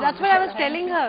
That's what I was telling her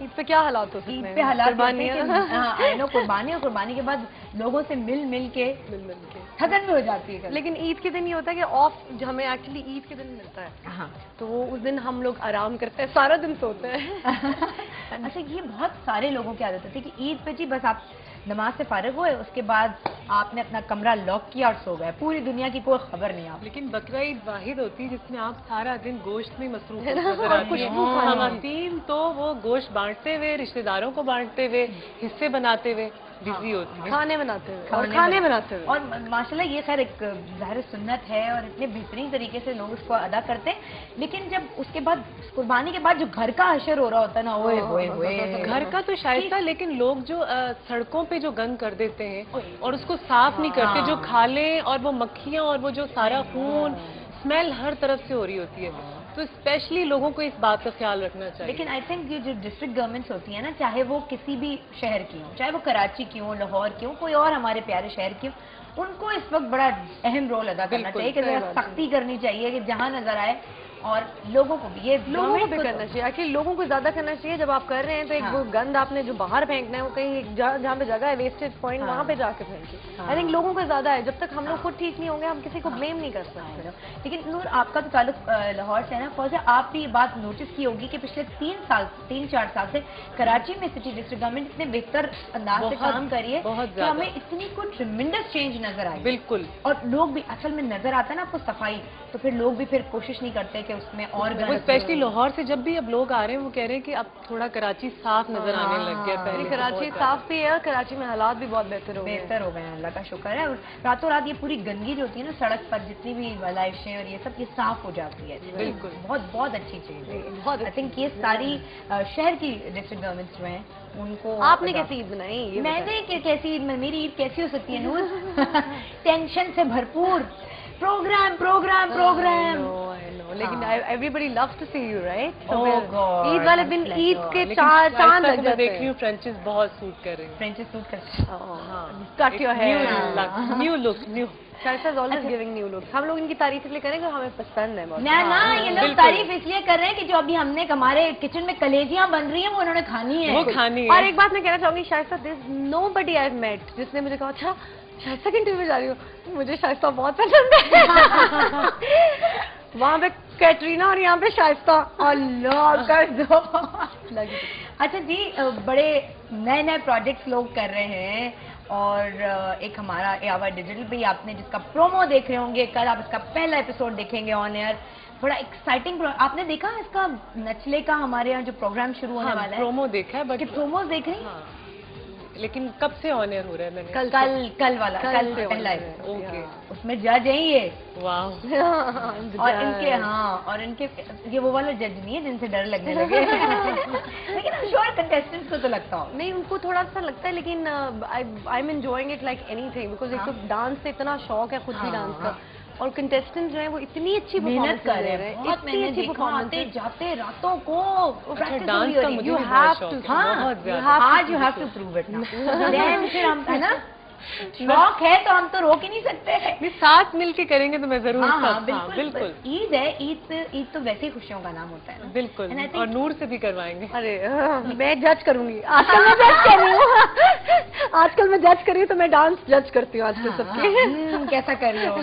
عید پہ کیا حالات ہوتے ہیں؟ عید پہ حالات قربانی اور قربانی کے بعد لوگوں سے مل کے تھکن بھی ہو جاتی ہے. لیکن عید کے دن یہ ہوتا ہے کہ آف ہمیں ایکچولی عید کے دن ملتا ہے. ہاں تو وہ اس دن ہم لوگ آرام کرتے ہیں, سارا دن سوتے ہیں. اچھا, یہ بہت سارے لوگوں کی عادت ہوتی ہے کہ عید پہ جی بس آپ نماز سے فارغ ہوئے, اس کے بعد آپ نے اپنا کمرہ لاک کیا اور سو گئے, پوری دنیا کی کوئی خبر نہیں. آپ لیکن بقرہ عید واحد ہوتی ہے جس میں آپ سارا دن گوشت میں مصروف نظر آتی ہیں. خواتین تو وہ گوشت بانٹتے ہوئے, رشتہ داروں کو بانٹتے ہوئے, حصے بناتے ہوئے بزی ہوتی ہیں, کھانے بناتے ہوئے. اور ماشاءاللہ یہ خیر ایک ظاہر سنت ہے اور اتنے بہترین طریقے سے لوگ اس کو ادا کرتے ہیں. لیکن جب اس کے بعد قربانی کے بعد جو گھر کا حشر ہو رہا ہوتا ہے نا, اوئے ہوئے ہوئے, گھر کا تو شائستہ, لیکن لوگ جو سڑکوں پہ جو گند کر دیتے ہیں اور اس کو صاف نہیں کرتے, جو کھالیں اور وہ مکھیاں اور وہ جو سارا خون اسمیل ہر طرف سے ہو رہی ہوتی ہے, تو اسپیشلی لوگوں کو اس بات کا خیال رکھنا چاہیے. لیکن آئی تھنک یہ جو ڈسٹرکٹ گورنمنٹس ہوتی ہیں نا, چاہے وہ کسی بھی شہر کی ہوں, چاہے وہ کراچی کی ہوں, لاہور کی ہوں, کوئی اور ہمارے پیارے شہر کی ہوں, ان کو اس وقت بڑا اہم رول ادا کرنا چاہیے کہ ذرا سختی کرنی چاہیے کہ جہاں نظر آئے, اور لوگوں کو بھی کرنا چاہیے. ایکچولی لوگوں کو زیادہ کرنا چاہیے. جب آپ کر رہے ہیں تو ایک وہ گند آپ نے جو باہر پھینکنا ہے وہ کہیں جہاں پہ جگہ ہے ویسٹیج پوائنٹ, وہاں پہ جا کے پھینکیں. آئی تھنک لوگوں کو زیادہ ہے, جب تک ہم لوگ خود ٹھیک نہیں ہوں گے ہم کسی کو بلیم نہیں کر سکتے. لیکن نور, آپ کا تو تعلق لاہور سے ہے نا, فوزیہ آپ بھی یہ بات نوٹس کی ہوگی کہ پچھلے 3-4 سال سے کراچی میں سٹی ڈسٹرکٹ گورنمنٹ اتنے بہتر انداز سے کام کری ہے کہ ہمیں اتنی کوئی ٹریمنڈس چینج نظر آئی. بالکل. اور لوگ بھی اصل میں نظر آتا ہے نا آپ کو صفائی, تو پھر لوگ بھی پھر کوشش نہیں کرتے کہ اس میں اور اسپیشلی لاہور سے جب بھی اب لوگ آ رہے ہیں وہ کہہ رہے ہیں کہ اب تھوڑا کراچی صاف نظر آنے لگ گیا. پہلے کراچی صاف بھی ہے, کراچی میں حالات بھی بہت بہتر ہو گئے ہیں, اللہ کا شکر ہے. اور راتوں رات یہ پوری گندگی جو ہوتی ہے نا سڑک پر, جتنی بھی لائشیں اور یہ سب, یہ صاف ہو جاتی ہے. بالکل, بہت اچھی چیز ہے. بہت آئی تھنک یہ ساری شہر کی ڈسٹرکٹ گورنمنٹس جو ہیں ان کو. آپ نے کیسی عید بنائی؟ میں نے کیسی عید, میری عید کیسی ہو سکتی ہے نور, ٹینشن سے بھرپور, پروگرام. لیکن everybody loves to see you, right? عید والے دن عید کے چاند لگ جاتے ہیں. دیکھ رہی ہوں فرینچز بہت سوٹ کر رہی ہیں. فرینچز سوٹ کر Cut your hair. New look, new. Shaista is always giving new looks. ہم لوگ ان کی تعریف اس لیے کریں گے ہمیں پسند ہے. نہ یہ لوگ تعریف اس لیے کر رہے ہیں کہ جو ابھی ہم نے ہمارے کچن میں کلیجیاں بن رہی ہیں وہ انہوں نے کھانی ہے. اور ایک بات میں کہنا چاہوں گی, شائستہ there's nobody I've met جس نے مجھے کہا اچھا شائستہ کے انٹرویو میں جا رہی ہوں, مجھے شائستہ بہت پسند ہے. وہاں پہ کیٹرینا اور یہاں پہ شائستہ, اللہ کر دو. اچھا جی, بڑے نئے پروجیکٹس لوگ کر رہے ہیں, اور ایک ہمارا ایوا ڈیجیٹل بھی آپ نے جس کا پرومو دیکھ رہے ہوں گے, کل آپ اس کا پہلا ایپیسوڈ دیکھیں گے آن ایئر. بڑا ایکسائٹنگ آپ نے دیکھا اس کا نچلے کا ہمارے یہاں جو پروگرام شروع ہونے والا ہے؟ پرومو دیکھا ہے, بٹ پروموز دیکھ رہی ہیں, لیکن کب سے آن ایئر ہو رہا ہے؟ میں نے کل والا پہلا ہے. اوکے, اس میں جج ہیں یہ. واو. اور ان کے یہ وہ والا جج نہیں ہے جن سے ڈر لگنے لگے. لیکن شور کنٹیسٹنٹس کو تو لگتا ہو نہیں, ان کو تھوڑا سا لگتا ہے, لیکن I am enjoying it like any thing, because ایک تو ڈانس سے اتنا شوق ہے, خود بھی ڈانس کا, اور کنٹیسٹنٹ جو ہیں وہ اتنی اچھی محنت کر رہے ہیں, اتنی اچھی پرفارمنس جاتے راتوں کو. ڈانس کا مجھے بہت شوق ہے, آج you have to prove it. پھر ہم ہے نا شوق ہے تو ہم تو روک ہی نہیں سکتے. ساتھ مل کے کریں گے تو میں ضرور. بالکل. عید ہے, عید تو ویسے ہی خوشیوں کا نام ہوتا ہے. بالکل, اور نور سے بھی کروائیں گے. ارے میں جج کروں گی, آج کل میں جج کر رہی ہوں, تو میں ڈانس جج کرتی ہوں آج کل سب کے. کیسا کر رہی ہو.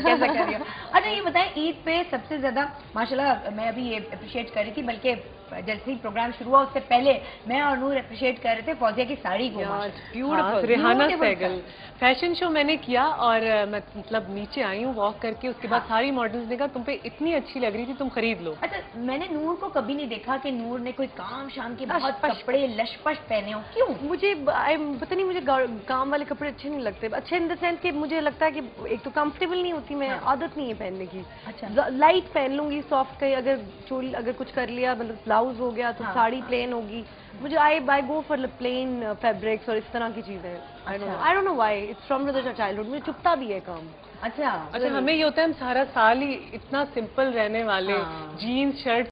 اچھا یہ بتائیں, عید پہ سب سے زیادہ ماشاءاللہ میں ابھی یہ اپریشیٹ کر رہی تھی, بلکہ جیسے ہی پروگرام شروع ہوا اس سے پہلے میں اور نور اپریشیٹ کر رہے تھے فوزیہ کی ساڑی کو. Beautiful. Rehana Sehgal fashion show میں نے کیا, اور میں مطلب نیچے آئی ہوں واک کر کے, اس کے بعد ساری ماڈلز نے کہا تم پہ اتنی اچھی لگ رہی تھی, تم خرید لو. اچھا, میں نے نور کو کبھی نہیں دیکھا کہ نور نے کوئی کام شام کے بہت کپڑے لش پش پہنے ہو. کیوں؟ مجھے پتہ نہیں, مجھے کام والے کپڑے اچھے نہیں لگتے. اچھے ان دا سینس کہ مجھے لگتا ہے کہ ایک تو کمفرٹیبل نہیں ہوتی, میں عادت نہیں ہے پہننے کی. اچھا, لائٹ پہن لوں گی, سافٹ کہیں, اگر چولی اگر کچھ کر لیا, مطلب بلاؤز ہو گیا تو ساڑی پلین ہوگی. مجھے آئی گو فار پلین فیبرکس اور اس طرح کی چیزیں. I don't know why. It's from the childhood. مجھے چپتا بھی ہے کام. اچھا, ہمیں یہ ہوتا ہے ہم سارا سال ہی اتنا سمپل رہنے والے, جینز شرٹ